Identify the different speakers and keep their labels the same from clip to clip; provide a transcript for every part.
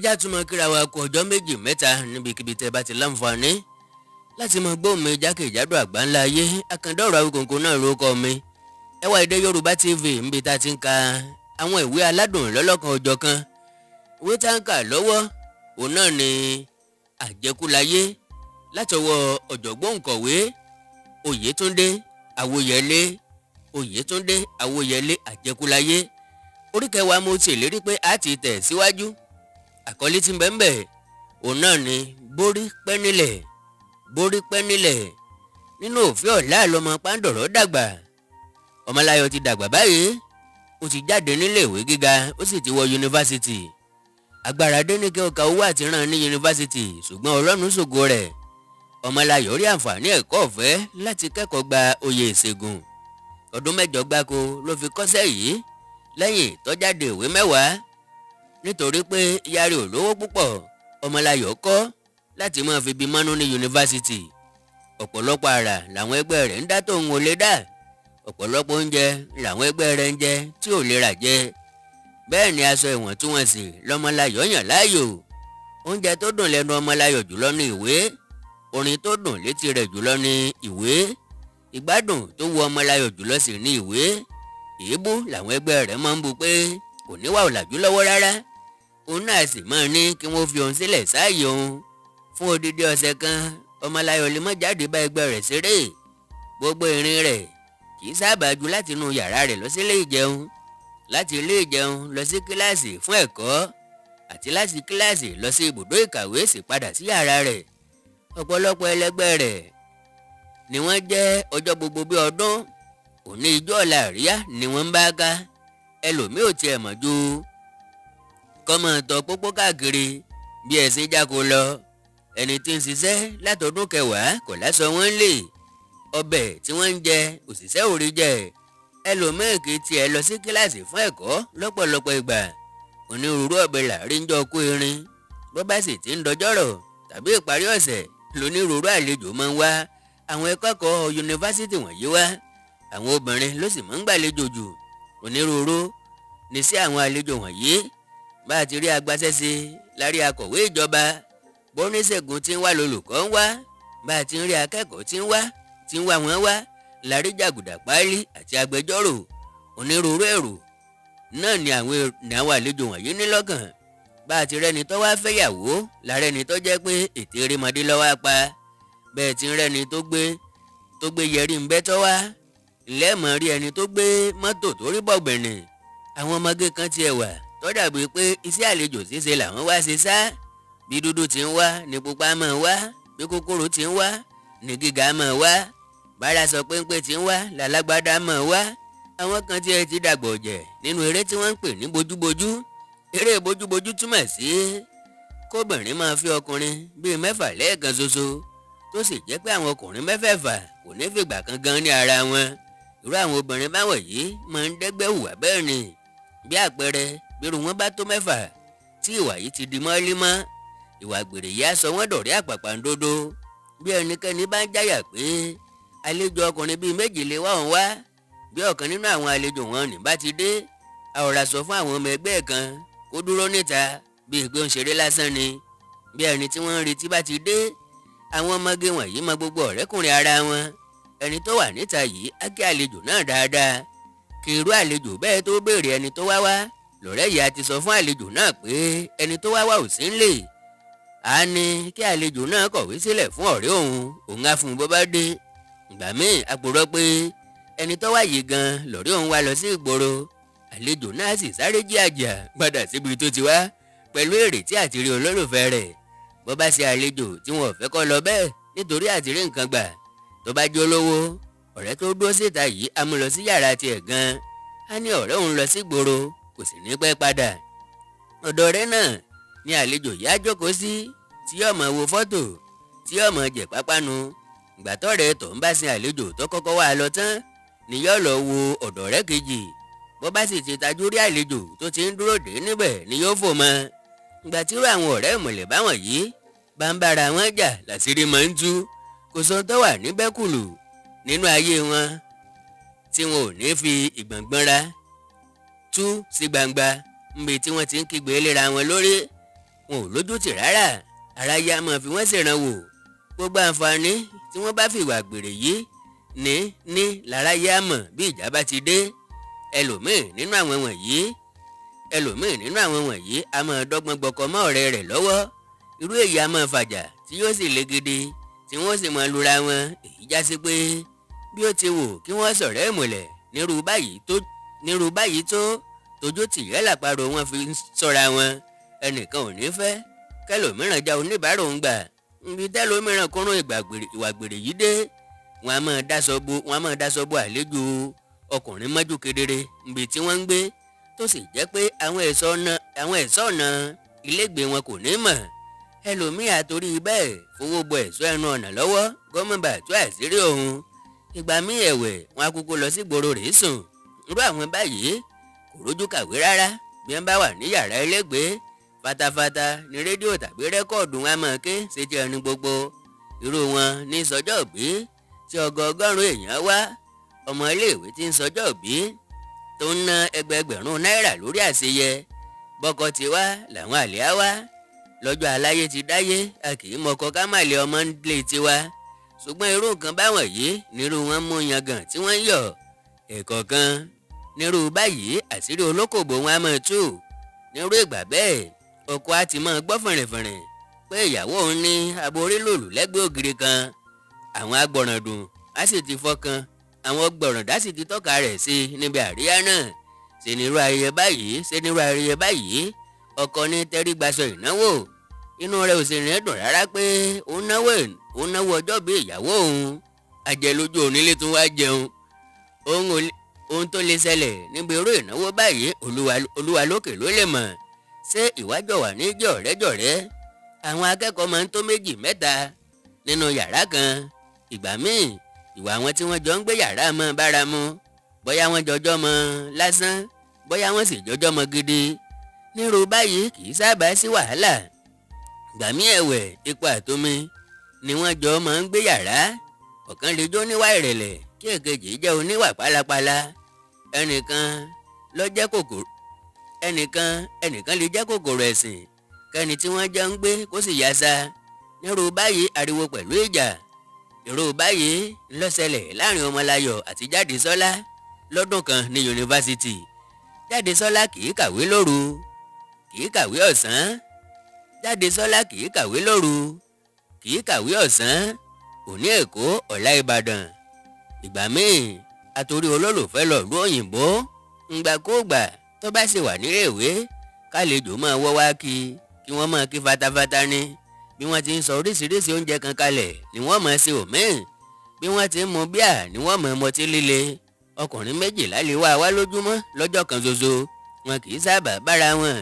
Speaker 1: ẹjá túmọ̀ kíra wa kú ọjọ́ méjì mẹ́ta níbikíbi tẹ́ bá ti láǹfààní láti mọ gbóhùn mi jákèjádò àgbáńlá ayé. Àkàndá Ọ̀rọ̀ Awíkonko náà lórúkọ mi. Ẹwà Èdè Yorùbá TV níbi tá a ti ń ka àwọn ìwé aládùn lọ́lọ́kan ọjọ́kan. Ìwé tá ń kà lọ́wọ́ òun náà ni Àjẹkúláyé látọwọ́ ọ̀jọ̀gbọ́n òǹkọ̀wé Oyètúndé Awóyẹlé. Oyètúndé Awóyẹlé Àjẹkúláyé. Orí kẹwàá mo ti lérí pé a ti tẹ̀ síwájú. Àkọlé tí ń bẹ ńbẹ̀ òun náà ni Borí pẹ́ nílẹ̀. Borí pẹ́ nílẹ̀. Nínú òfin ọ̀la lọmọ Pándọ̀rọ̀ dàgbà. Ọmọláyọ̀ ti dàgbà báyìí. Ó ti jáde nílé ìwé gíga, ó sì ti wọ yunifásitì. Agbára dé ní kí ó ka owó àti rán ní yunifásitì, ṣùgbọ́n Ọlọ́run ṣògo rẹ̀. Ọmọláyọ̀ rí àǹfààní ẹ̀kọ́ ọ̀fẹ́ láti kẹ́kọ̀ọ́ gba oyè ìṣègùn. Ọdún 8 gbáko ló fi kọ́ṣẹ́ yìí lẹ́yìn tó jáde ìwé 10. Nítorí pé ìyá rẹ̀ ò lówó púpọ̀, Ọmọláyọ̀ kọ́ láti máa fi bí mọ́nú ní yunifásitì. Ọ̀pọ̀lọpọ̀ àrà làwọn ẹgbẹ́ rẹ̀ ń dá tóun ò lè dá. Ọ̀pọ̀lọpọ̀ oúnjẹ làwọn ẹgbẹ́ rẹ̀ ń jẹ tí ò lè rà jẹ. Bẹ́ẹ̀ ni aṣọ ìwọ̀ntúnwọ̀nsì lọ́mọláyọ̀ yàn láàyò. Oúnjẹ tó dùn lẹ́nu Ọmọláyọ̀ jùlọ ní ìwé. Orin tó dùn létí rẹ̀ jùlọ ní ìwé. Ìgbádùn tó wu Ọmọláyọ̀ jùlọ sì ní ìwé. Èébú làwọn ẹgbẹ́ rẹ̀ máa ń bu pé kò níwà ọ̀làjú lọ́wọ́ rárá. Òun náà sì máa ní kí wọ́n fi òun sílẹ̀ sáàyè òun. Fún odidi ọ̀sẹ̀ kan, Ọmọláyọ̀ lè má jáde bá ẹgbẹ́ rẹ̀ ṣeré. Gbogbo ìrìn rẹ̀ kì í sábà ju láti inú yàrá rẹ̀ lọ sí ilé ìjẹun, láti ilé ìjẹun lọ sí kíláàsì fún ẹ̀kọ́, àti láti kíláàsì lọ sí ibùdó ìkàwé sì padà sí yàrá rẹ̀. Ọ̀pọ̀lọpọ̀ ẹlẹgbẹ́ rẹ̀ ni wọ́n jẹ́ ọjọ́ gbogbo bí ọdún. Òní ijó ọ̀la àríyá ni wọ́n ń bá ká. Ẹlòmíì ò tiẹ̀ mọ̀ ju kọ́mọ tọ pópó káàkiri bí ẹ̀sìn jáko lọ. Ẹni tí ń ṣiṣẹ́ látọdún 10 kò láṣọ wọn lè. Ọbẹ̀ tí wọ́n ń jẹ òṣìṣẹ́ ò rí jẹ. Ẹlòmíì kì í tiẹ̀ lọ sí kíláàsì fún ẹ̀kọ́ lọ́pọ̀lọpọ̀ ìgbà. Onírúurú ọbẹ̀ làrí ń jọ kó irin. Bó bá sì ti ń dọjọ́rọ̀ tàbí ìparí ọ̀sẹ̀ lónírúurú àlejò máa ń wá àwọn akẹ́kọ̀ọ́ yunifásitì wọ̀nyí wá. Àwọn obìnrin ló sì máa ń gbàlejò jù. Onírúurú ní sí àwọn àlejò wọ̀nyí. Bá a ti rí agbaṣẹ́ṣe lárí akọ̀wé ìjọba. Bóníṣègùn tí ń wá lolùkọ́ ń wá. Bá a ti ń rí akẹ́kọ̀ọ́ tí ń wá wọ́n wá. Lárí jàgùdà páálí àti agbẹjọ́rò. Onírúurú èrò náà ni àwọn àlejò wọ̀nyí ní lọ́kàn. Bá a ti rẹ́ni tó wá fẹ́yàwó, lára ẹni tó jẹ́ pé ètè erémọdé lọ́wọ́ apá. Bẹ́ẹ̀ ti ń rẹ́ni tó gbé yẹrí ń bẹ́ tọ́ wá. Lẹ́ẹ̀mọ̀ rí ẹni tó gbé mọ́tò tó rí bọ̀gbẹ̀nì. Àwọn ọmọge kan tiẹ̀ wà tó dàbí pé iṣẹ́ àlejò ṣíṣe làwọn wá ṣe sá. Bí dúdú ti ń wá ni pupa máa wá. Bí kúkúrú ti ń wá ni gíga máa wá. Bára sọ péńpé ti ń wá làlágbádá máa wá. Àwọn kan tiẹ̀ ti dàgbà ọ̀jẹ̀ nínú eré tí wọ́n ń pè ní bojúbojú. Eré bojúbojú túmọ̀ sí kóbìnrin máa fi ọkùnrin bíi 6 lẹ́ẹ̀kan ṣoṣo, tó sì jẹ́ pé àwọn ọkùnrin 6 kò ní fìgbà kan gan ní ara wọn. Irú àwọn obìnrin báwọn yìí máa ń dẹ́gbẹ́ hùwà bẹ́ẹ̀ ni. Bí àpẹẹrẹ, bírú wọn bá tó 6 tí ìwà yìí ti di mọ́límọ́. Ìwà àgbèrè yìí á sọ wọ́n dọ̀rẹ́ àpàpàǹdodo. Bí ẹnikẹ́ni bá ń jáyà pé àlejò ọkùnrin bíi 2 lè wá òun wá, bí ọ̀kan nínú àwọn àlejò wọn ní bá ti dé, a ò rà sọ fún àwọn ọmọ ẹgbẹ́ kan kó dúró níta bí ìgbé ń ṣeré lásán ni. Bí ẹni tí wọ́n ń retí bá ti dé, àwọn ọmọge wọ̀nyí mọ gbogbo ọ̀rẹ́kùnrin ara wọn. Ẹni tó wà níta yìí á kí àlejò náà dáadáa. Kí irú àlejò bẹ́ẹ̀ tó béèrè ẹni tó wá wá, lọ̀rẹ́ yìí á ti sọ fún àlejò náà pé ẹni tó wá wá ò sí ńlé. Á ní kí àlejò náà kọ̀wé sílẹ̀ fún ọ̀rẹ́ òun á fún un bó bá dé. Ìgbà míì a purọ́ pé ẹni tó wá yìí gan lọ̀rẹ́ òun wá lọ sí ìgboro. Àlejò náà sì sáré jí àjà padà síbi tó ti wá pẹ̀lú ìrètí àti rí olólùfẹ́ rẹ̀. Bó bá ṣe àlejò tí wọn ò fẹ́ kó lọ bẹ́ẹ̀ nítorí àti rí nǹkan gbà, tó bá jẹ́ olówó, ọ̀rẹ́ tó dúró síta yìí á mú lọ sí yàrá tiẹ̀ gan. Á ní ọ̀rẹ́ òun lọ sí ìgboro kò sì ní pẹ́ padà. Ọ̀dọ̀ ọ̀rẹ́ náà ni àlejò yìí á jókòó sí, tí yóò máa wo fọ́tò, tí yóò máa jẹ pápánu. Ìgbà tọ́rẹ́ tó ń bá sin àlejò tó kọ́kọ́ wá lọ tán ni yóò lọ wo ọ̀dọ̀ ọ̀rẹ́ kejì. Bó bá sì ti tajú rí àlejò tó ti ń dúró dé níbẹ̀ ni yóò fò mọ́. Ìgbà tí irú àwọn ọ̀rẹ́ ìmọ̀lẹ̀ báwọn yìí bá ń bára wọn jà làṣírí máa ń tú. Kò sọ tó wà níbẹ̀ kùlù nínú ayé wọn tí wọn ò ní fi ìgbọ̀ngbọ̀nra tú sí gbangba níbi tí wọ́n ti ń kígbe léra wọn lórí. wọn ò lójútì rárá, aráyé á máa fi wọ́n ṣèrànwọ́. Gbogbo àǹfààní tí wọ́n bá fi ìwà àgbèrè yìí ní láráyé á mọ̀ bí ìjà bá ti dé. ẹlòmíì nínú àwọn wọ̀nyí a máa dọ́gbọ́n gbọ́kọ mọ́ ọ̀rẹ́ rẹ̀ lọ́wọ́. Irú èyí a máa fàjà tí yóò sì le gidi tí wọ́n sì máa lura wọn. Èyí já sí pé bí ó ti wù kí wọ́n ṣọ̀rẹ́ ìmùlẹ̀ nírú báyìí tó tójú tìyẹ́ làparò wọn fi ń ṣọ́ra wọn. Ẹnìkan ò ní fẹ́ kẹlòmíràn já oníbàárò ń gbà. Ibi tẹ́lòmíràn kúrún ìwà àgbèrè yìí dé, wọn a máa dáṣọ bo àlejò ọkùnrin mọ́jú kedere níbi tí wọ́n ń gbé, tó sì jẹ́ pé àwọn ẹ̀ṣọ́ ọ̀nà ilégbèé wọn kò ní mọ̀. Ẹlòmíì àtorí bẹ́ẹ̀ fowó bọ ẹ̀ṣọ́ ẹnu ọ̀nà lọ́wọ́ gọ́mọ̀bà tó àṣírí òun. Ìgbà míì ẹ̀wẹ̀ wọn á kúkú lọ sí gbòòrò rèé sùn. Irú àwọn báyìí kò rójú kàwé rárá. Bí wọ́n bá wà ní yàrá ilégbèé, fatafata ní rédíò tàbí rẹ́kọ̀dù wọn á máa ké sétí ẹni gbogbo. Irú wọn ní sọjọ́ òbí tí ọgọọgọ́rùn èèyàn wá. Ọmọ iléèwé tí ń sọjọ́ òbí tó ń ná ẹgbẹẹgbẹ̀rún náírà lórí àṣeyẹ. Bọ́kọ ti wá làwọn àlè á wá. Lọ́jọ́ aláyé ti dáyé, a kì í mọkọ ká má lè ọmọ nílé tiwa. Ṣùgbọ́n irú nǹkan báwọn yìí nírú wọn mú yangàn tí wọ́n ń yọ̀. Ẹ̀kọ̀ọ̀kan nírú báyìí àṣírí olókòbó wọn á máa tú. Nírú ìgbà bẹ́ẹ̀ ọkọ á ti máa gbọ́ fìrìnfìrìn pé ìyàwó òun ní aborí lòlù lẹ́gbẹ̀ẹ́ ògiri kan. Àwọn agbọ̀ràndùn á sì ti fọkàn, àwọn gbọ̀ràndá sì ti tọ́ka rẹ̀ sí níbi àríyá náà. Ṣe nírú ayẹyẹ báyìí ọkọ ní tẹ́rí gbaṣọ ìnáwó. Inú rẹ̀ ò sì rìn dùn rárá pé òun náwó ọjọ́ bí ìyàwó òun. Ajẹlójú onílé tún wá jẹun. Ohun tó lè ṣẹlẹ̀ níbi irú ìnáwó báyìí olúwa lókè ló lè mọ̀. Ṣé ìwájọ wà ní jọ̀rẹ́jọ̀rẹ́? Àwọn akẹ́kọ̀ọ́ máa ń tó 2 mẹ́ta nínú yàrá kan. Ìgbà míì ìwà àwọn tí wọ́n jọ ń gbé yàrá mọ́ bára mu. Bóyá wọ́n jọjọ́ mọ́ lásán, bóyá wọ́n sì jọjọ́ mọ́ gidi. Nírú báyìí kì í sábà sí wàhálà. Ìgbà míì ẹ̀wẹ̀ epo àtomi ni wọ́n jọ máa ń gbé yàrá. Ọ̀kan lè jó níwà ìrẹ̀lẹ̀ kí èkejì jẹ́ oníwà pálapàla. Ẹnìkan lè jẹ́ kòkòrò ẹ̀sìn kẹ́ni tí wọ́n jọ ń gbé kó sì yasa. Nírú báyìí ariwo pẹ̀lú ìjà. Irú báyìí ló ṣẹlẹ̀ láàrin Ọmọláyọ̀ àti Jádesọ́lá lọ́dún kan ní yunifásitì. Jádesọ́lá kì í kàwé lóru, kì í kàwé ọ̀sán. Jádesọ́lá kì í kàwé lóru, kì í kàwé ọ̀sán. Òní Èkó, ọ̀la Ìbàdàn. Ìgbà míì àtòrí olólùfẹ́ lọ ìlú òyìnbó. Ngbàkúùgbà tó bá ṣe wà nílé ìwé, kálejò máa wọ́ wá kí wọ́n máa kí fatafata ní. Bí wọ́n ti ń sọ oríṣiríṣi oúnjẹ kan kalẹ̀ ni wọ́n máa ṣe òmíì. Bí wọ́n ti ń mu bíà ni wọ́n máa mọtí líle. Ọkùnrin 12 lè wá lójúmọ́ lọ́jọ́ kan ṣoṣo. Wọn kì í sábà bára wọn.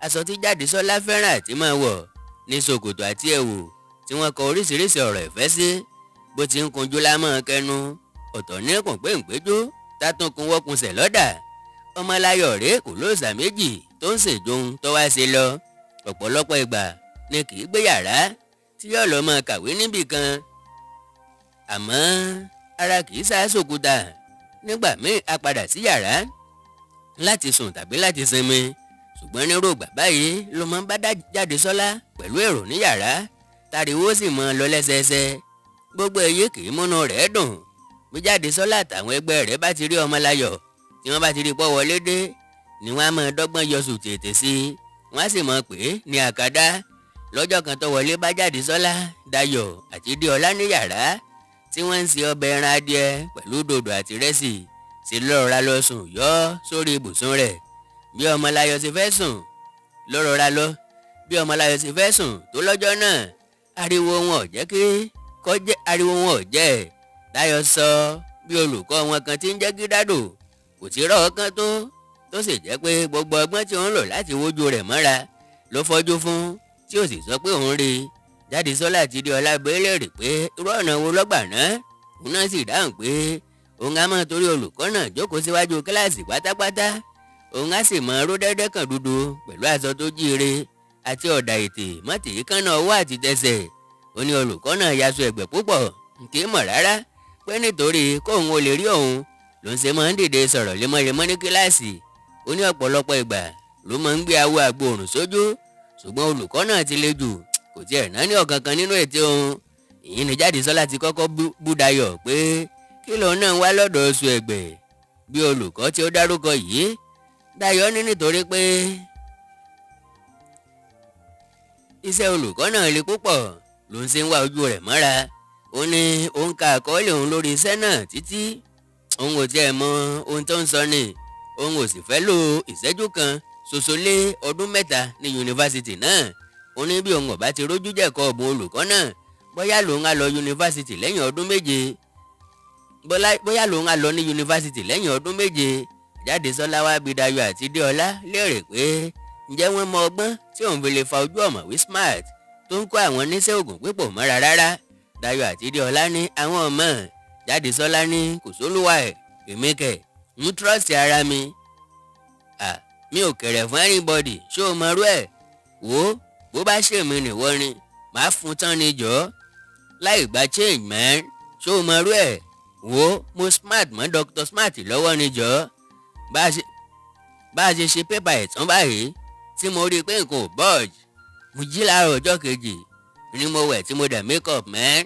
Speaker 1: Aṣọ tí Jádesọ́lá fẹ́ràn àti máa wọ̀ ní ṣòkòtò àti ẹ̀wù tí wọ́n kọ oríṣiríṣi ọ̀rọ̀ ìfẹ́ sí. Bó ti ń kunjú lámọ́ kẹnu, ọ̀tọ̀ ní kùn pé ń péjú, tátúnkún wọ́kùnsẹ̀ lọ́dà. Ọmọláyọ̀ rèé kò lóòṣà méjì tó ń ṣèjòun tó wá ṣe lọ. Ọ̀pọ̀lọpọ̀ ìgbà ni kì í gbé yàrá tí yóò lọ máa kàwé níbì kan. Àmọ́ ara kì í ṣàṣòkúta. Nígbà míì a padà sí yàrá láti sùn tàbí láti sinmi. Ṣùgbọ́n nírú ìgbà báyìí ló máa ń bá Jádesọ́lá pẹ̀lú èrò ní yàrá. Tariwo sì máa lọ lẹ́sẹẹsẹ. Gbogbo èyí kì í múnú rẹ̀ dùn. Bí Jádesọ́lá àtàwọn ẹgbẹ́ rẹ̀ bá ti rí Ọmọláyọ̀, tí wọ́n bá ti rí pọ́ wọlé dé, ni wọ́n á máa dọ́gbọ́n yọsù tètè sí i. Wọ́n á sì mọ̀ pé ní àkàdá. Lọ́jọ́ kan tó wọlé bá Jádesọ́lá, Dayọ̀ àti Déọlá ní yàrá tí wọ́n ń se ọbẹ̀ ẹran adìẹ pẹ̀lú dòdò àti rẹ́sì. Sì lọ́rọ̀ra lọ sùn yọ́ sórí ibùsùn rẹ̀. Bí Ọmọláyọ̀ ti fẹ́ sùn tó lọ́jọ́ náà, ariwo wọn ò jẹ́. Dayọ̀ sọ bí olùkọ́ wọn kan tí ń jẹ́ Gídádò kò ti rọ́ ọkàn tó sì jẹ́ pé gbogbo ọgbọ́n tí òun lò láti wojú rẹ̀ mọ́ra ló fọ́jú fún, tí ó sì sọ pé òun rí i. Jádesọ́lá àti Déọlá béèrè rè pé irú ọ̀nà wo lọ́gbà náà. Òun náà sì dáhùn pé òun á máa torí olùkọ́ náà jókòó síwájú kíláàsì pátápátá. Òun á sì máa ró dẹ́dẹ́ kan dúdú pẹ̀lú aṣọ tó jíire àti ọ̀dà ètè mọ́tì kánná ọwọ́ àti tẹsẹ̀. Ó ní olùkọ́ náà yaṣọ ẹ̀gbẹ́ púpọ̀, kì í mọ̀ rárá pé nítorí kóun ó lè rí òun ló ń ṣe máa ń dìde sọ̀rọ̀ lemọ́lemọ́ ní kíláàsì. Ó ní ọ̀pọ̀lọpọ̀ ìgbà ló máa ń gbé awọ àgbòrùn sójú, ṣùgbọ́n olùkọ́ náà ti le jù, kò tiẹ̀ náání ọ̀kankan nínú ètò òun. ìyìn ní Jádesọ́lá ti kọ́kọ́ bú Dayọ̀ pé kí lòun náà ń wá lọ́dọ̀ oṣù ẹ̀gbẹ́ bí olùkọ́ tí ó dárúkọ yìí. Dayọ̀ ní nítorí pé iṣẹ́ olùkọ́ náà le púpọ̀ lòun ṣe ń wá ojú rẹ̀ mọ́ra. ó ní òun ka àkọọ́lẹ̀ òun lórí iṣẹ́ náà títí òun ò tiẹ̀ mọ ohun tó ń sọ ni òun ò sì fẹ́ lò ìṣẹ́jú kan ṣoṣo lé ọdún 3 ní yunifásitì náà. ó ní bí òun ò bá ti rójú jẹ̀kọ́ ọ̀bùn olùkọ́ náà bóyá lòun á lọ yunifásitì lẹ́yìn ọdún 7 bóyá lòun á lọ ní yunifásitì lẹ́yìn ọdún 7. Jádesọ́lá wá bi Dayọ̀ àti Déọlá léèrè pé ǹjẹ́ wọ́n mọ ọgbọ́n tí òun fi lè fa ojú ọ̀mọ̀wé smart tó ń kó àwọn oníṣẹ́ òògùn pípò mọ́ra rárá. Dayọ̀ àti Déọlá ní àwọn ọmọ. Jádesọ́lá ní kò sólúwa ẹ̀ èmi kẹ̀ ń trọ́ọ̀sì ara mi. Mi ò kẹ̀rẹ̀ fún anybody ṣó o mọrú ẹ̀ wò ó bó bá ṣèmi nìwọ ni màá fún tán ni jọ́ láì gba change man ṣó o mọrú ẹ̀ wò ó mo smart mọ́ Dr. Smart lọ́wọ́ ni jọ́ bá a ṣe ṣe pépà ẹ̀tàn báyìí tí mo rí i pé nǹkan ò budge mo jí láàárọ̀ ọjọ́ kejì ni mo wẹ̀ tí mo dẹ̀ make up man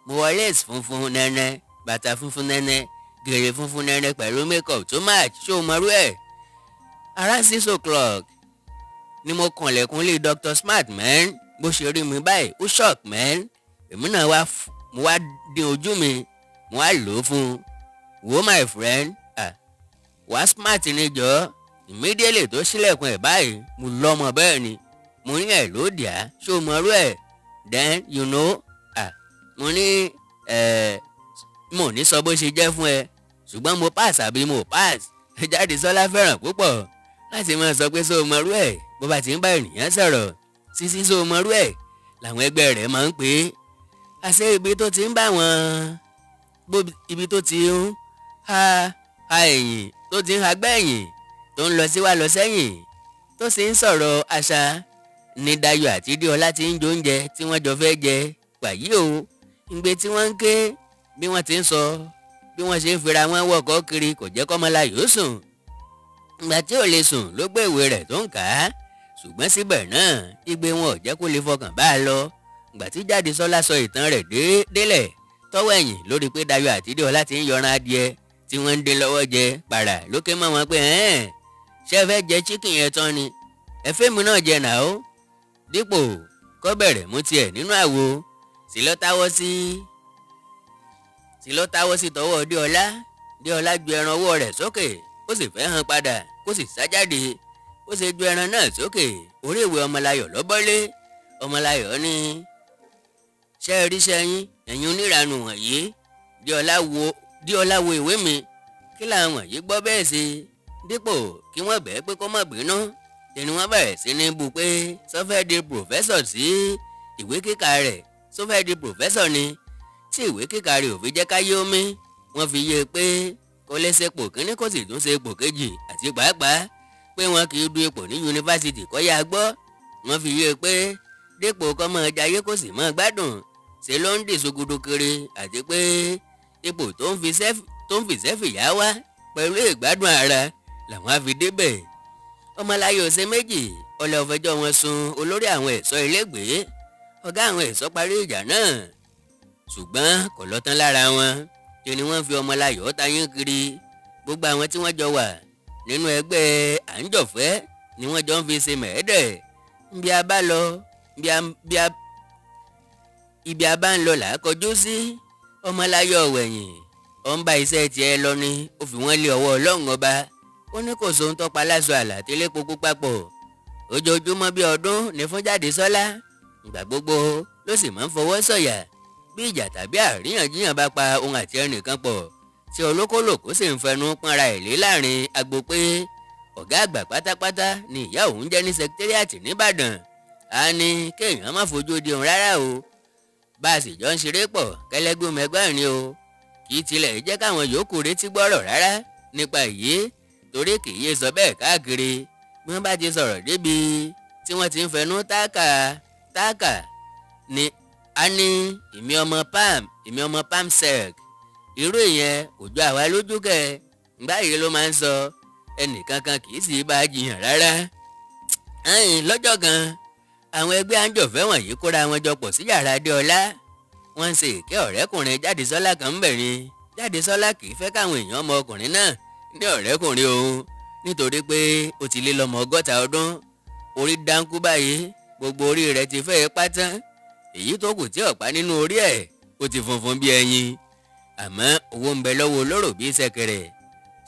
Speaker 1: mo wọ lace funfun nẹ́nẹ́ bàtà funfun nẹ́nẹ́ gèrè funfun nẹ́nẹ́ pẹ̀lú make up tó match ṣó o mọrú ẹ̀. Around 6 o'clock ni mo kànlẹ̀kùn lé Dr. Smart man bó ṣe rí mi báyìí ó shock man èmi náà mo wá dín ojú mi mo wá lò ó fún un wo my friend wá smart ni jọ immediately tó ṣílẹ̀kùn ẹ̀ báyìí mo lọ́mọ bẹ́ẹ̀ ni mo ní ẹ̀ ló dìá ṣó mọ̀rú ẹ̀ then you know mo ní mo ní sọ bó ṣe jẹ́ fún ẹ ṣùgbọ́n mo pass àbí mo pass. Jádesọ́lá fẹ́ràn púpọ̀ láti máa sọ pé ṣó mọ̀rú ẹ̀ bó bá ti ń bá ènìyàn sọ̀rọ̀ sísí ṣó mọ̀rú ẹ̀ làwọn ẹgbẹ́ rẹ̀ máa ń pè é. àṣé ibi tó ti ń bá wọn ibi tó ti ń ha ẹ̀yìn tó ti ń hagbẹ́ ẹ̀yìn tó ń lọ síwá lọ sẹ́yìn tó sì ń sọ̀rọ̀ àṣà ní Dayọ̀ àti Déọlá ti ń jóúnjẹ tí wọ́n jọ fẹ́ jẹ wàyí o ìgbé tí wọ́n ń ké bí wọ́n ti ń sọ bí wọ́n ṣe ń fira wọn wọ̀kọ̀ kiri kò jẹ́ kọ́mọláyò sùn. ìgbà tí ò lè sùn ló gbé ìwé rẹ̀ tó ń kà á ṣùgbọ́n síbẹ̀ náà igbe wọn ò jẹ́ kó lè fọkàn bá a lọ. ìgbà tí Jádesọ́lá sọ ìtàn rẹ̀ délẹ̀ tọ́wọ́ ẹ̀yìn lórí pé Dayọ̀ àti Déọlá ti ń yọran adìẹ tí wọ́n ń dín lọ́wọ́ jẹ pàrà lókè mọ́ wọn pé ṣé ẹ fẹ́ jẹ chicken yẹn tán ni ẹ fẹ́ mi náà jẹ nà ó. dípò kọ́ bẹ̀rẹ̀ mú tiẹ̀ nínú àwo sì lọ táwọ́ sí tọwọ́ Déọlá ju ẹran ọwọ́ rẹ̀ sókè ó sì fẹ́ hàn padà kó sì sá jáde ó sì ju ẹran náà sókè orí ìwé Ọmọláyọ̀ lọ́bọ́lé. Ọmọláyọ̀ ní ṣé ẹ ríṣẹ́ yín ẹ̀yin oníranù wọ̀nyí. Déọlá wo ìwé mi kí làwọn wọ̀nyí gbọ́ bẹ́ẹ̀ sí dípò kí wọ́n bẹ̀ẹ́ pé kó má bínú ni wọ́n bẹ̀rẹ̀ sí ní bú pé sọ́fẹ́ di pòfẹ́sọ̀ sí ìwé kíkà rẹ̀ sọ́fẹ́ di pòfẹ́sọ̀ ni tí ìwé kíkà rẹ̀ ò fi jẹ́ káyé omi wọ́n fi yé pé kó lè ṣe ipò kíní kó sì tún ṣe ipò kejì àti pàápàá pé wọn kì í du ipò ní yunifásitì kọ́ yá gbọ́ wọ́n fi yé pé dípò kọ́ mọ́ jayé kó sì mọ́ gbádùn ṣe ló ń dì sógudu kiri àti pé ipò tó ń fìṣẹ́ fìyà wá pẹ̀lú ìgbádùn ara làwọn á fi débẹ̀. Ọmọláyọ̀ ṣe méjì ọlẹ́ ọ̀fẹ́jọ́ wọn sun olórí àwọn ẹ̀ṣọ́ ilégbèé ọ̀gá àwọn ẹ̀ṣọ́ parí ìjà náà ṣùgbọ́n kò lọ tán lára wọn kí ni wọ́n fi Ọmọláyọ̀ tayín kiri gbogbo àwọn tí wọ́n jọ wà nínú ẹgbẹ́ àńjọ̀fẹ́ ni wọ́n jọ ń fi ṣe mẹ̀ẹ́dẹ̀ bí a bá lọ ibi a bá ń lọ là á kọjú sí. Ọmọláyọ̀ wẹ̀yìn ó ń bá iṣẹ́ tiẹ̀ lọ ni ó fi wọ́n lé ọwọ́ Ọlọ́run ọba ó ní kò sóhun tó pa láṣọ àlà tẹ́lẹ̀ kókó papọ̀ ojoojúmọ́ bí ọdún ní fún Jádesọ́lá ìgbà gbogbo ló sì máa ń fọwọ́ sọ̀yà bí ìjà tàbí àríyànjiyàn bá pa òun àti ẹnìkan pọ̀ tí olókòlòkó sì ń fẹnu pọ́nra ẹ̀ lé láàrin agbo pé ọ̀gá àgbà pátápátá ni ìyá òun jẹ́ ní sẹkítẹ́rìàtì nìbàdàn á ní kéèyàn má fojú di òun rárá o bá a sì jọ ń ṣeré pọ̀ kẹlẹ́gbẹ́ mẹgbẹ́ ni o kì í tilẹ̀ jẹ́ káwọn yòókù retí gbọ́rọ̀ rárá nípa èyí torí kì í yé sọ bẹ́ẹ̀ káàkiri bí wọ́n bá ti sọ̀rọ̀ débi tí wọ́n ti ń fẹnu táàkà ni a ní ìmí ọmọ Pam sec irú ìyẹn kò jọ àwa lójú kẹ báyìí ló máa ń sọ ẹnìkankan kì í sì bá a jiyàn rárá. lọ́jọ́ kan àwọn ẹgbẹ́ àńjọ̀fẹ́ wọ̀nyí kóra wọn jọ pọ̀ sí yàrá Adéọlá. wọ́n ń ṣe ìkẹ́ ọ̀rẹ́kùnrin Jádesọ́lá kan ń bẹ̀ ni. Jádesọ́lá kì í fẹ́ káwọn èèyàn ọmọ ọkùnrin náà ní ọ̀rẹ́kùnrin òun nítorí pé ó ti lé lọ́mọ 60 ọdún. orí dáńkú báyìí, gbogbo orí rẹ̀ ti fẹ́ pátán. èyí tó kù tí ọ̀pá nínú orí ẹ̀ ó ti funfun bí ẹyin. àmọ́ owó ń bẹ lọ́wọ́ olóró bí ṣẹ̀kẹ̀rẹ̀.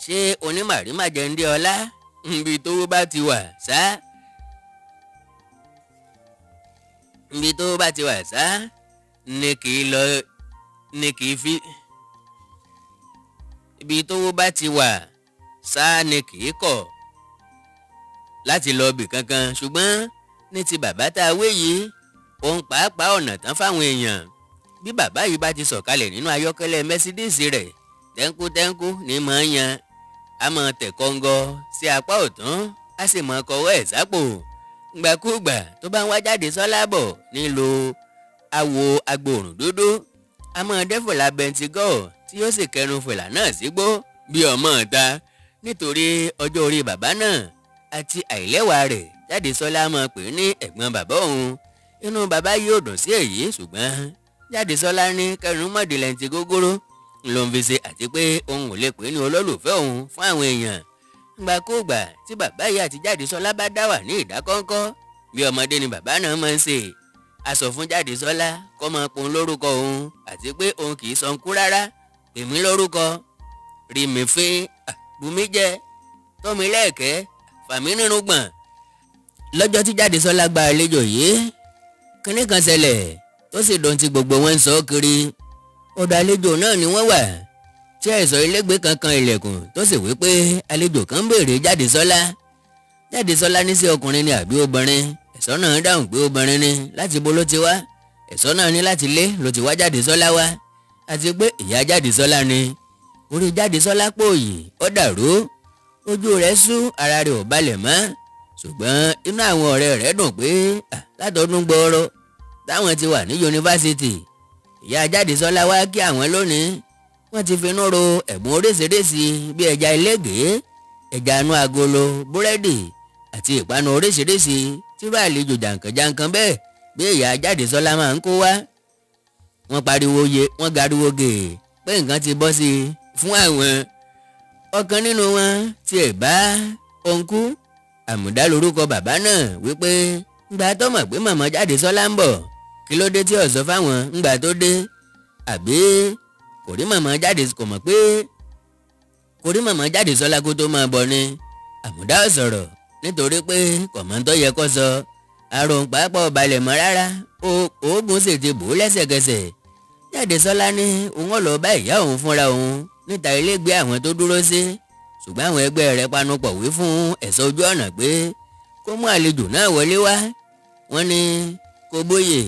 Speaker 1: ṣé onímàrímàjẹ̀ndé ọlá nbí tówó bá ti wà sá nbí tówó bá ti wà sá ní kì í fi ibi tówó bá ti wà sá ni kì í kọ̀ láti lọ bì kankan. ṣùgbọ́n ní ti bàbá tá a wé yìí, òun pàápàá ọ̀nà tán fáwọn èèyàn. bí bàbá yìí bá ti sọ̀kalẹ̀ nínú ayọ́kẹ́lẹ́ Mercedes rẹ̀, tẹ́ńkú ní mọ̀ ń yan. a máa tẹ̀ kọ́ngọ́ sí apá ọ̀tún, a sì máa kọwọ́ ẹ̀ sápò. ngbàkúgbà tó bá ń wá Jádesọ́lá bọ̀ nílò awo agbòòrùn dúdú, a máa dẹ́ fìlà bẹntigọ́ tí yóò sì kẹrun fìlà náà sígbó bí ọmọ ọ̀ta. nítorí ọjọ́ orí bàbá náà àti àìlẹ́wà rẹ̀, Jádesọ́lá máa pè ní ẹ̀gbọ́n bàbá òun. inú bàbá yìí ò dùn sí èyí, ṣùgbọ́n Jádesọ́lá ní kẹrun mọ́dìlẹ́ntì gógóró ló ń fi ṣe, àti pé òun ò lè pè ní olólùfẹ́ òun fún àwọn èèyàn. ngbàkúgbà tí bàbá yìí àti Jádesọ́lá bá dá wà ní ìdákọ́ńkọ́, bí ọmọdé ni bàbá náà máa ń ṣe. a sọ fún Jádesọ́lá kó máa pon lórúkọ òun, àti pé òun kì í sọ nkú rárá. pè mí lórúkọ, rí mi fín, bùnmí jẹ, tómi lẹ́ẹ̀kẹ́, fàmí nínú gbọ̀n. lọ́jọ́ tí Jádesọ́lá gba àlejò yìí, kinní kan ṣẹlẹ̀ tó sì dùn tí gbogbo wọn ń sọ kiri. ọ̀dọ̀ àlejò náà ni wọ́n wà tí ẹ̀ṣọ́ ilégbé kankan ilẹ̀kùn tó sì wí pé àlejò kan ń béèrè Jádesọ́lá. Jádesọ́lá ní sí ọkùnrin ni àbí obìnrin. ẹ̀ṣọ́ náà dáhùn pé obìnrin ni. láti bo ló ti wá? ẹ̀ṣọ́ náà ní láti lé ló ti wá Jádesọ́lá wá, àti pé ìyá Jádesọ́lá ni. orí Jádesọ́lá pòòyì, ó dàrú, ojú rẹ̀ sú, ara rẹ̀ ò balẹ̀ mọ́. ṣùgbọ́n inú àwọn ọ̀rẹ́ rẹ̀ dùn pé látọdún gbọ́ọ́rọ́ táwọn ti wà ní yunifásitì, ìyá Jádesọ́lá wá kí àwọn lónìí. wọ́n ti finú ro ẹ̀bùn oríṣiríṣi bíi ẹja ẹlẹ́gẹ̀ẹ́, ẹja inú agolo, búrẹ́dì àti ìpanu oríṣiríṣi tírú àlejò jàǹkànjàǹkàn bẹ́ẹ̀ bí ìyá Jádesọ́lá máa ń kó wá. wọ́n pariwo wọ́n gariwo gè pé nǹkan ti bọ́ sí i fún àwọn. ọ̀kan nínú wọn tiẹ̀ bá òǹkú Àmùdá lórúkọ bàbá náà wípé ńgbà tó mọ̀ pé màmá Jádesọ́lá ń bọ̀, kí ló dé tí ó sọ fáwọn ńgbà tó dé? àbí kò rí màmá Jádesọ́lá kó tó máa bọ̀ ni? Àmùdá ò sọ̀rọ̀ nítorí pé kọ̀mọ́ntọ́ yẹ kó sọ. àrùn pàápàá balẹ̀ mọ́ rárá, oògùn sì ti bò ó lẹ́sẹ̀kẹsẹ̀. Jádesọ́lá ní òun ò lọ bá ìyá òun fúnra òun níta ilégbé àwọn tó dúró sí. ṣùgbọ́n àwọn ẹgbẹ́ rẹ̀ panupọ̀ wí fún ẹ̀ṣọ́ ojú ọ̀nà pé kó mú àlejò náà wọlé wá. wọ́n ní kó bóyè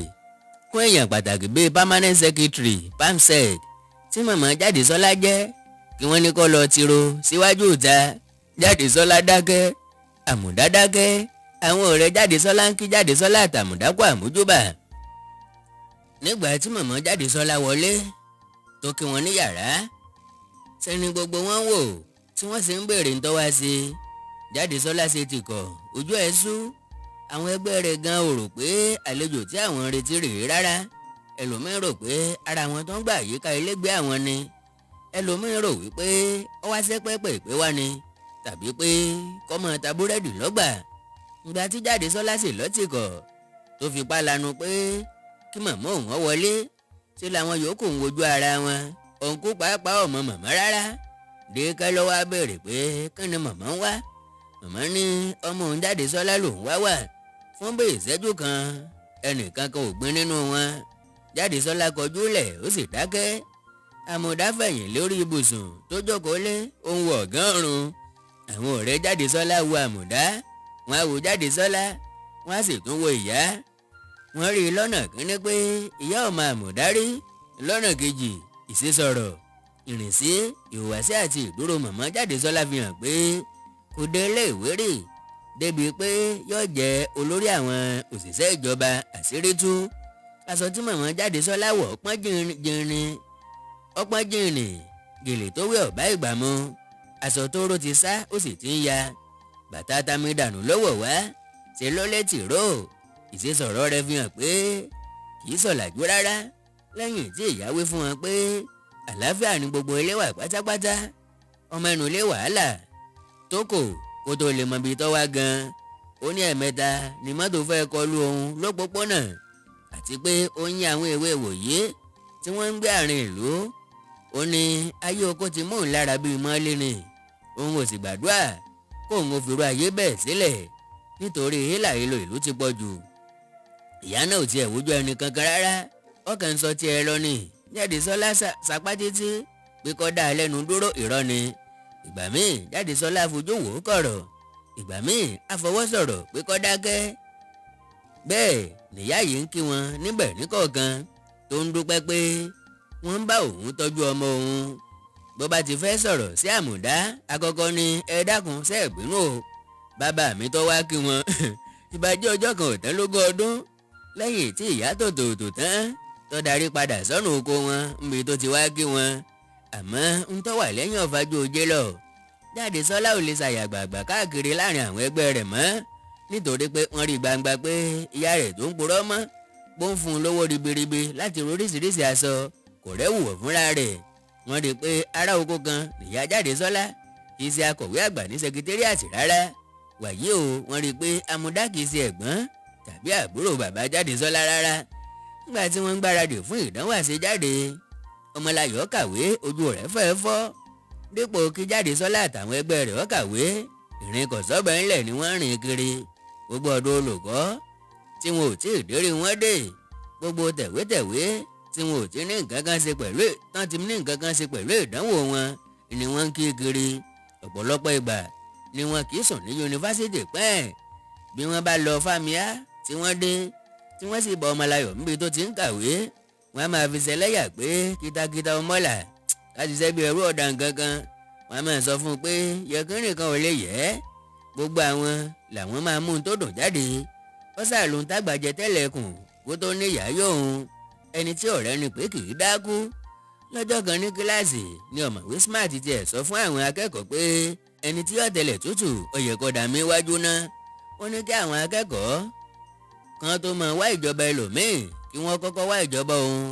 Speaker 1: kún èèyàn pàtàkì bíi permanent secretary PAMSEC tí màmá Jádesọ́lá jẹ́, kí wọ́n ní kó lọ tiro síwájú ìta. Jádesọ́lá dákẹ́, Àmùdá dákẹ́. àwọn ọ̀rẹ́ Jádesọ́lá ń kí Jádesọ́lá àtàmùdá kó àmójúbà. nígbà tí màmá Jádesọ́lá wọlé tó kí wọn ní yàrá, sẹ́ni gbogbo wọn wò tí wọ́n sì ń béèrè ń tọ́wá sí i. Jádesọ́lá ṣe ti kọ̀, ojú ẹ̀ sú. àwọn ẹgbẹ́ rẹ̀ gan ò rò pé àlejò tí àwọn ń retí rèé rárá. ẹlòmíín rò pé ara àwọn tó ń gbà yíká ilégbé àwọn ni. ẹlòmíín rò wípé ó wá sẹ́pẹ́pẹ́ ìpé wá ni, tàbí pé kọ́mọ ta búrẹ́dì lọ́gbà. ìgbà tí Jádesọ́lá sì lọ́tìkọ̀ tó fi pa lanu pé kí màmá òun ó wọlé, ṣe làwọn yòókù ń wojú ara wọn. òǹkú pàápàá ọmọ màmá rárá. Dékẹ́ ló wá béèrè pé kí ni màmá ń wá. màmá ní ọmọ òun Jádesọ́lá lòún wá wà. fún bí ìṣẹ́jú kan ẹnìkan kan ò gbin nínú wọn. Jádesọ́lá kọjú lẹ̀ ó sì dákẹ́. Àmùdá fẹ̀yìn lórí ibùsùn tó jókòó lé, ó ń wọ ọ̀gán ọ̀run. àwọn ọ̀rẹ́ Jádesọ́lá wo Àmùdá, wọ́n á wo Jádesọ́lá, wọ́n á sì tún wo ìyá. wọ́n rí i lọ́nà kínní pé ìyá ọmọ Àmùdá rí, lọ́nà kejì ìṣesọ̀rọ̀, ìrìnsí, ìhùwàsí àti ìdúró màmá Jádesọ́lá fi hàn pé kò dé ilé ìwé rè, débi pé yóò jẹ́ olórí àwọn òṣìṣẹ́ ìjọba àṣírí tú. aṣọ tí màmá Jádesọ́lá wọ̀ pọ́n jìnrìn, gèlè tó wé ọ̀bá ìgbà mu, aṣọ tó ró ti sá ó sì ti ń ya, bàtà tamidànù lọ́wọ́ wá, ṣe ló lé tìró, ìṣesọ̀rọ̀ rẹ̀ fi hàn pé kì í sọ̀làjú rárá lẹ́yìn tí ìyá wí fún wọn pé àlàáfíà ní gbogbo ilé wà pátápátá. ọmọ ẹnu ilé wàhálà tó kò tó lè mọ ibi tó wá gan-an. ó ní ẹ̀mẹ́ta ni mọ́tò fẹ́ kọlu òun lópópónà àti pé ó ń yín àwọn èwe ìwòye tí wọ́n ń gbé àárín ìlú. ó ní ayé oko ti mú òun lára bíi mọ́lé ni òun ò sì gbàdúrà kóun ò fìrú ayé bẹ́ẹ̀ sílẹ̀ nítorí hílàhílo ìlú ti pọ̀ jù. ìyá náà ò tiẹ̀ wójú ẹni kankan rárá ọkàn ń sọ tiẹ̀ lọ ni. Jádesọ́lá sapá títí pé kó dá lẹ́nu dúró irọ́ ni. ìgbà míì Jádesọ́lá fojú wò ó kọ̀rọ̀ ìgbà míì àfọwọ́sọ̀rọ̀ pé kó dákẹ́. bẹ́ẹ̀ nìyá yìí ń kí wọn níbẹ̀ níkọ̀ọ̀kan tó ń dúpẹ́ pé wọ́n ń bá òun tọ́jú ọmọ òun. bó bá ti fẹ́ sọ̀rọ̀ sí Àmùdá àkọ́kọ́ ni ẹ dákun ṣe é bínú o. bàbá mi tó wá kí wọn ìbàjẹ́ ọjọ́ kan ò tán lógún ọdún lẹ́yìn tí ìyá tòótò tán tó darí padà sọ́nù oko wọn níbi tó ti wá kí wọn. àmọ́ ń tó wà lẹ́yìn ọ̀fájú òjé lọ. Jádesọ́lá ò lè ṣàyàgbàgbà káàkiri láàrin àwọn ẹgbẹ́ rẹ̀ mọ́ nítorí pé wọ́n rí gbangba pé ìyá rẹ̀ tó ń purọ́ mọ́ bó ń fún un lówó ribiribi láti oríṣiríṣi aṣọ kò rẹ́wùwọ̀ fúnra rẹ̀. wọ́n rí pé ará oko kan nìyá Jádesọ́lá kì í ṣe akọ̀wé àgbà ní sẹkítẹ́rìàtì rárá. wàyí o wọ́n rí pé Àmùdá kì í ṣe ẹ̀gbọ́n tàbí àbúrò bàbá Jádesọ́lá rárá. nígbà tí wọ́n ń gbáradì fún ìdánwò àṣejáde Ọmọláyọ̀ kàwé ojú rẹ̀ fẹ́ fọ́. dípò kí Jádesọ́lá àtàwọn ẹgbẹ́ rẹ̀ ó kàwé ìrìn kọ̀sọ́bẹ̀ ńlẹ̀ ni wọ́n rìn kiri. gbogbo ọ̀dọ́ olùkọ́ tí wọn ò tí ì dérí wọn dé gbogbo tẹ̀wétẹ̀wé tí wọn ò tí ní nǹkan kan ṣe pẹ̀lú ìdánwò wọn ni wọ́n ń kí kiri. ọ̀pọ̀lọpọ̀ ìgbà ni wọn kì í sùn ní yunifásitì pẹ́ẹ́. bí wọ́n bá lọ fámíà tí wọ́n dé tí wọ́n sì bá Ọmọláyọ̀ níbi tó ti ń kàwé wọ́n á máa fi ṣẹlẹ́yà pé kìtàkìtà ọmọlà láti ṣẹ́bi ẹrú ọ̀daràn kankan. wọ́n á máa sọ fún un pé yẹkínrìn kan ò lè yẹ. gbogbo àwọn làwọn máa mú un tó dùn jáde. ó ṣàlùn tágbàjẹ tẹ́lẹ̀kùn kó tó ní ìyá yóò ẹni tí ọ̀rẹ́ ni pé kì í dákú. lọ́jọ́ kan ní kíláàsì ni ọ̀mọ̀wé Smart tiẹ̀ sọ fún àwọn akẹ́kọ̀ọ́ pé ẹni tí yóò tẹ̀lẹ̀ tútù ó yẹ kó dà mí wájú náà. ó ní kí àwọn akẹ́kọ̀ọ́ kan tó máa wá ìjọba ẹlòmíì kí wọ́n kọ́kọ́ wá ìjọba òun.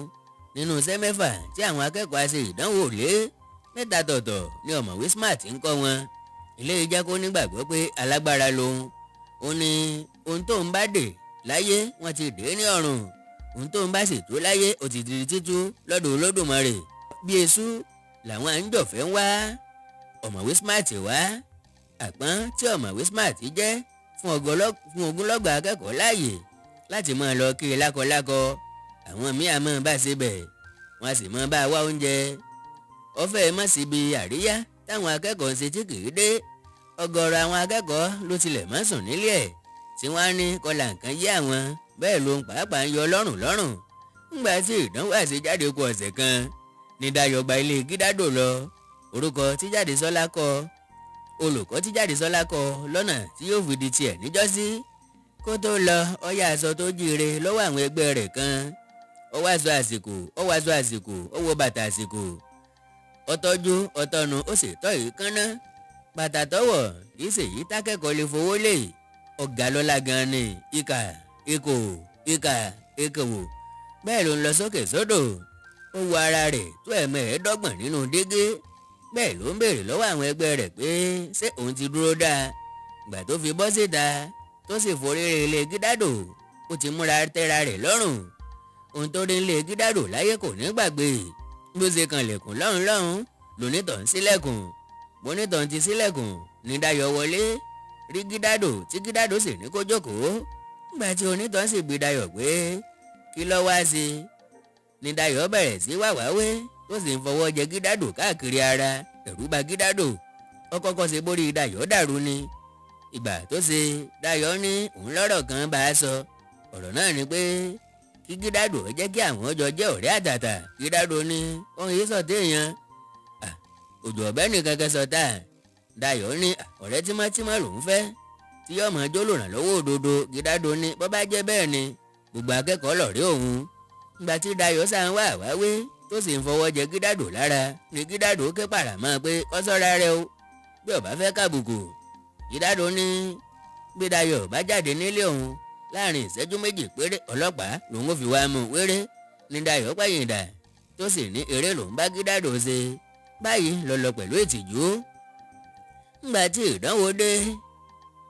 Speaker 1: nínú iṣẹ́ mẹ́fà tí àwọn akẹ́kọ̀ọ́ á ṣe ìdánwò lé 3 tọ̀tọ̀ ni ọ̀mọ̀wé Smart ń kọ́ wọn. ilé ìjà kó nígbàgbọ́ pé alágbára lòun. ó ní ohun tó ń bá dè láyé wọ́n ti dè é ní ọ̀run. ohun tó ń bá sì tó láyé ó ti di títú lọ́dọ̀ Olódùmarè. bí eṣú làwọn àńjọ̀fẹ́ ń wá ọ̀mọ̀wé Smart wá. àpọ́n tí ọ̀mọ̀wé Smart jẹ́ fún ogunlọ́gọ̀ akẹ́kọ̀ọ́ láàyè láti máa lọ kiri lákọlákọ. àwọn míì á máa bá ṣe bẹ̀ wọ́n á sì máa bá wá oúnjẹ. ó fẹ́ mọ̀ síbi àríyá táwọn akẹ́kọ̀ọ́ ń ṣe tí kì í dé. ọ̀gọ̀rọ̀ àwọn akẹ́kọ̀ọ́ ló tilẹ̀ máa sùn nílé ẹ̀ tí wọ́n á ní kọlà nǹkan yé àwọn bẹ́ẹ̀ ló ń pàápàá ń yọ lọ́rùn. ńgbà tí ìdánwò àṣejáde kù ọ̀sẹ̀ kan ní Dayọ̀ gba ilé Gídádò lọ. orúkọ tí Jádesọ́lá kọ olùkọ́ tí Jádesọ́lá kọ lọ́nà tí yóò fi di tiẹ̀ níjọ́sí. kó tó lọ ó yá aṣọ tó jíire lọ́wọ́ àwọn ẹgbẹ́ rẹ̀ kan. ó wá aṣọ àsìkò ó wọ bàtà àsìkò. ó tọ́jú ọtọ́nu ó sì tọ́ èékánná. bàtà tọ́wọ̀ kì í ṣèyí tákẹ́kọ̀ọ́ lè fowó lé. ọ̀gá lọ́lá gan-an ni ìkà ìkòwò. bẹ́ẹ̀ ló ń lọ sókè sódò. ó wo ara rẹ̀ tó 25 nínú dígí. bẹ́ẹ̀ ló ń béèrè lọ́wọ́ àwọn ẹgbẹ́ rẹ̀ pé ṣé òun ti dúró dáa. ìgbà tó fi bọ́ síta tó sì forí rẹ̀ ilé Gídádò ó ti múra tẹ́ra rẹ̀ lọ́rùn. ohun tó rí ilé Gídádò láyé kò ní gbàgbé. bó ṣe kanlẹ̀kùn lọ́hùn lónítọ̀ ń ṣílẹ̀kùn. bonítọ̀ ti ṣílẹ̀kùn ní Dayọ̀ wọlé rí Gídádò tí Gídádò sì ní kó jókòó. nígbà tí onítọ̀ sì bi Dayọ̀ pé kí ló wá sí ní Dayọ̀ bẹ̀rẹ̀ sí wàwáwé tó sì ń fọwọ́ jẹ Gídádò káàkiri ara. ẹ̀rù bà Gídádò. ó kọ́kọ́ ṣe borí Dayọ̀ dàrú ni. ìgbà tó ṣe Dayọ̀ ní òun lọ́rọ̀ kan bá a sọ. ọ̀rọ̀ náà ni pé kí Gídádò jẹ́ kí àwọn ọjọ́ jẹ́ ọ̀rẹ́ àtàtà. Gídádò ní òun yìí sọ̀tẹ́ èèyàn. òjò ọ̀bẹ nìkan kẹ́ sọ̀tà. Dayọ̀ ní ọ̀rẹ́ tímọ́tímọ́ lòún fẹ́ tí yóò máa jó lòrànlọ́wọ́ òdodo. Gídádò ní bó bá jẹ́ bẹ́ẹ̀ ni gbogbo akẹ́kọ̀ọ́ lọ̀rẹ́ òun. ìgbà tí Dayọ̀ sá ń wá àwáwé tó sì ń fọwọ́ jẹ Gídádò lára ni Gídádò ké pàràmọ́ pé kó ṣọ́ra rẹ̀ o bí ó bá fẹ́ kàbùkù. Gídádò ní bí Dayọ̀ bá jáde nílé òun láàrin ìṣẹ́jú méjì péré ọlọ́pàá lòun ò fi wá mú wéré ní Dayọ̀ pẹ̀yìndà tó sì ní eré lòun bá Gídádò ṣe báyìí lọ pẹ̀lú ìtìjú. ńgbà tí ìdánwò dé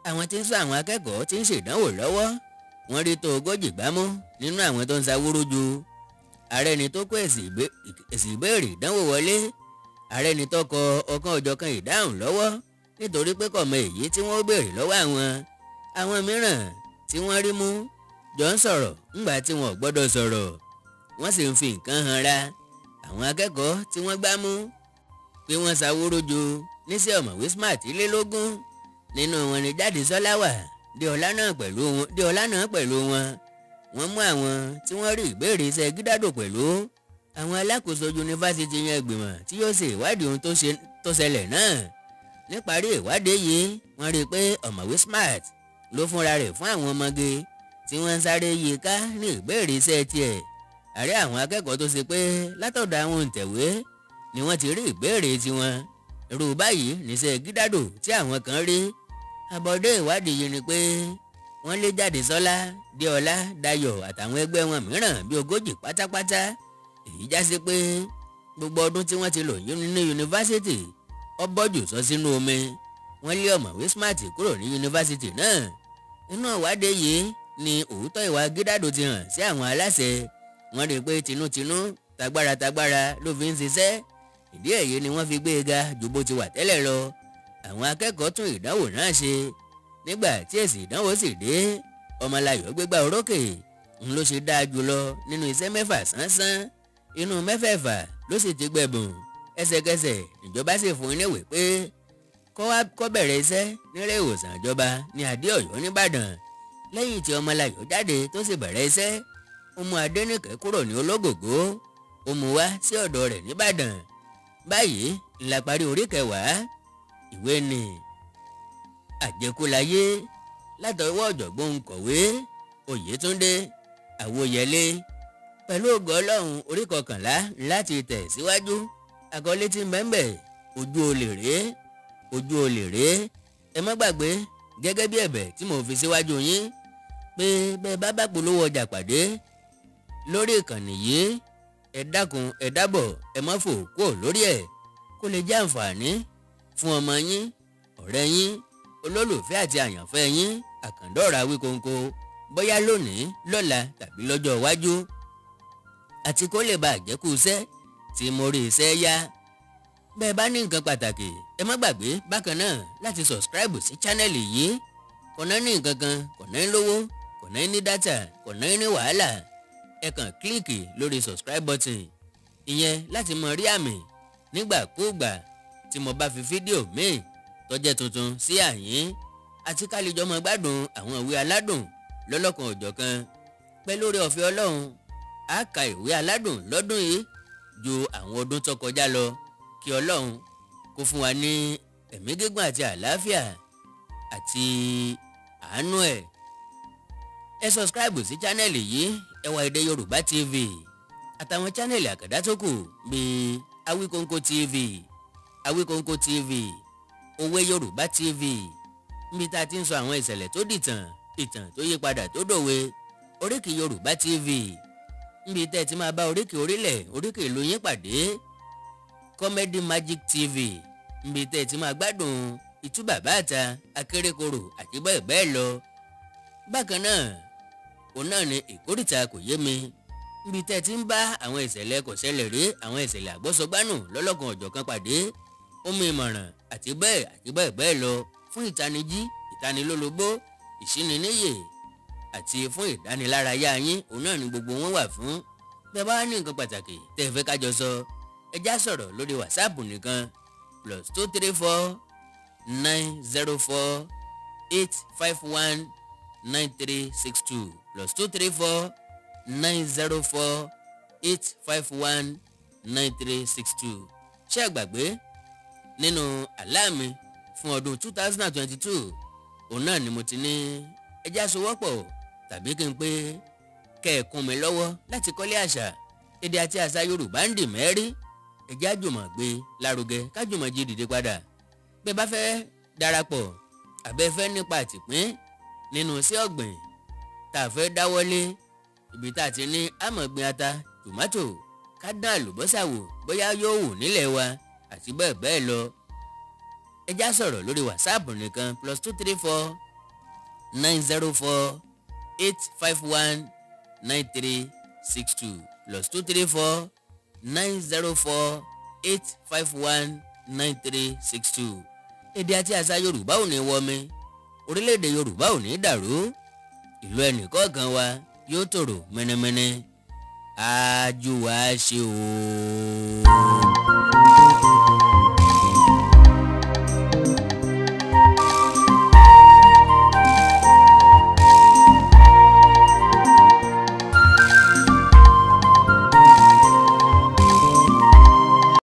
Speaker 1: àwọn tí ń sọ àwọn akẹ́kọ̀ọ́ tí ń ṣèdánwò lọ́wọ́ wọ́n rí tó 40 gbámú nínú àwọn tó ń ṣawúrúju. ààrẹ ni tó kó èsì ìbéèrè ìdánwò wọlé ààrẹ ni tó kọ ọ̀kan òjọ̀kan ìdáhùn lọ́wọ́ nítorí pé kò mọ èyí tí wọ́n béèrè lọ́wọ́ àwọn mìíràn tí wọ́n rí mú jọ ń sọ̀rọ̀ ńgbà tí wọn ò gbọ́dọ̀ sọ̀rọ̀ wọ́n sì ń fi nǹkan hanra àwọn akẹ́kọ̀ọ́ tí wọ́n gbá mú pé wọ́n ṣawúrúju níṣẹ́ ọ̀mọ̀wé Smart 20 nínú wọn ni Jádesọ́lá wà Déọlá náà pẹ̀lú wọn. wọ́n mú àwọn tí wọ́n rí ìbéèrè iṣẹ́ Gídádò pẹ̀lú àwọn alákòóso yunifásitì yẹn gbìmọ̀ tí yóò ṣe ìwádìí ohun tó ṣẹlẹ̀ náà. níparí ìwádìí yìí wọ́n rí i pé ọ̀mọ̀wé Smart ló fúnra rẹ̀ fún àwọn ọmọge tí wọ́n ń sáré yí i ká ní ìbéèrè iṣẹ́ tiẹ̀. àárẹ̀ àwọn akẹ́kọ̀ọ́ tó ṣe pé látọ̀dọ̀ àwọn òǹtẹ̀wé ni wọ́n ti rí ìbéèrè tiwọn. irú báyìí níṣẹ́ Gídádò tí àwọn kan rí. àbọ̀dé ìwádìí yìí ni pé wọ́n lé Jádesọ́lá, Déọlá, Dayọ̀ àtàwọn ẹgbẹ́ wọn mìíràn bíi 40 pátápátá. èyí já sí pé gbogbo ọdún tí wọ́n ti lò nínú yunifásitì ó bọ́jù sọ sínú omi. wọ́n lé ọ̀mọ̀wé Smart kúrò ní yunifásitì náà. inú ìwádìí yìí ni òótọ́ ìwà Gídádò ti hàn sí àwọn aláṣẹ. wọ́n rí i pé tinútinú tagbára ló fi ń ṣiṣẹ́. ìdí èyí ni wọ́n fi gbé e ga ju bó ti wà tẹ́lẹ̀ lọ. àwọn akẹ́kọ̀ọ́ tún ìdánwò náà ṣe. nígbà tí èsì ìdánwò sì dé Ọmọláyọ̀ gbégbá orókè ń ló ṣe dáa jùlọ nínú iṣẹ́ 6 sánsán. inú 6 ló sì ti gbẹ̀bùn. ẹsẹ̀kẹsẹ̀ ìjọba sì fún un níwèé pé kó bẹ̀rẹ̀ iṣẹ́ nílé ìwòsàn ìjọba ní Adé-Ọ̀yọ́ nìbàdàn. lẹ́yìn tí Ọmọláyọ̀ jáde tó sì bẹ̀rẹ̀ iṣẹ́ ó mú Adéníkẹ́ kúrò ní Ológògó ó mú wá sí ọ̀dọ̀ rẹ̀ nìbàdàn. báyìí ńlá parí orí 10. ìwé ni Àjẹkúláyé látọwọ́ ọ̀jọ̀gbọ́n kọ̀wé Oyètúndé Àwòyẹlé pẹ̀lú ògo Ọlọ́run orí 11 láti tẹ̀ síwájú. àkọlé tí ń bẹ́ẹ̀ ojú olè rèé. ẹ má gbàgbé gẹ́gẹ́ bí ẹ̀bẹ̀ tí mo fi síwájú yín pé bẹ́ẹ̀ bá polówó ọjà pàdé lórí ìkànnì yìí ẹ dákun ẹ dábọ̀ ẹ má fò kúrò lórí ẹ̀ kó lè jẹ́ àǹfààní fún ọmọ yín ọ̀rẹ́ yín olólùfẹ́ àti àyànfẹ́ yín Àkàndọ̀rọ̀ Awíkonko bóyá lónìí lọ́la tàbí lọ́jọ́ iwájú àti kó lè bá àjẹkù iṣẹ́ tí mo rí iṣẹ́ yá. bẹ́ẹ̀ bá ní nǹkan pàtàkì ẹ má gbàgbé bákan náà láti subscribe sí channel yìí. kò náà ní nǹkan kan kò náà ní lówó kò náà ní data kò náà ní wàhálà. ẹ kàn kílíkì lórí subscribe button ìyẹn láti mọ rí àmì nígbàkúùgbà tí mo bá fi fídíò míì tó jẹ́ tuntun sí àyín àti ká lè jọ mọ gbádùn àwọn ìwé aládùn lọ́lọ́kan òjọ̀kan. pẹ̀lú oore ọ̀fẹ́ Ọlọ́run a ka ìwé aládùn lọ́dún yìí ju àwọn ọdún tó kọjá lọ. kí Ọlọ́run kó fún wa ní ẹ̀mí gígùn àti àlàáfíà àti àánú ẹ̀. ẹ subscribe sí channel yìí ẹ wá Èdè Yorùbá TV àtàwọn channel àkàdá tó kù bíi Awíkonko TV, Awíkonko TV, Òwe Yorùbá TV níbi tá a ti ń sọ àwọn ìṣẹ̀lẹ̀ tó dìtàn ìtàn tó yí padà tó dòwe. Oríkì Yorùbá TV níbi tẹ́ ẹ ti máa bá oríkì orílẹ̀ oríkì ìlú yín pàdé. Comedy Magic TV níbi tẹ́ ẹ ti máa gbádùn Ìtú Bàbá Àta, Akérèkòrò àti bẹ́ẹ̀ bẹ́ẹ̀ lọ. bákan náà òun náà ni Ìkórìtà Kò Yé Mi níbi tẹ́ ẹ ti ń bá àwọn ìṣẹ̀lẹ̀ kò ṣẹlẹ̀ rí àwọn ìṣẹ̀lẹ̀ àgbọ́sọgbánù lọ́lọ́kan ọ̀jọ̀kan pàdé. Omi ìmọ̀ràn àti bẹ́ẹ̀ bẹ́ẹ̀ lọ fún ìtanijí ìtanilólobó ìṣíniníyè àti fún ìdánilárayá yín òun náà ni gbogbo wọn wà fún. bẹ́ẹ̀ bá ní nǹkan pàtàkì tẹ́ ẹ fẹ́ kájọ sọ ẹ já sọ̀rọ̀ lórí WhatsApp nìkan +234 904 851 9362 +234 904 851 9362. ṣé ẹ gbàgbé nínú àlá mi fún ọdún 2022 òun náà ni mo ti ní ẹjẹ́ àsowọ́pọ̀ tàbí kí n pé kẹ́ ẹ kún mi lọ́wọ́ láti kọ́lé àṣà èdè àti àṣà Yorùbá ń dì mẹ́rí ẹjẹ́ àjùmọ̀ gbé lárugẹ kájùmọ̀ jí dìde padà. bẹ́ẹ̀ bá fẹ́ darapọ̀ àbẹ́ fẹ́ nípa àtìpín nínú iṣẹ́ ọ̀gbìn tá a fẹ́ dáwọ́lé, ibi tá a ti ní àmọ́ gbin ata, tòmátò, ká dán àlùbọ́sà wò bóyá yóò wù nílẹ̀ wa àti bẹ́ẹ̀ bẹ́ẹ̀ lọ. ẹ já sọ̀rọ̀ lórí WhatsApp nìkan +234 904 851 9362 +234 904 851 9362. èdè àti àṣà Yorùbá ò ní wọmi, orílẹ̀-èdè Yorùbá ò ní dàrú, ìlú ẹnìkọ̀ọ̀kan wa yóò tòrò mẹ́nẹ́mẹ́nẹ́. àjò wa ṣe o.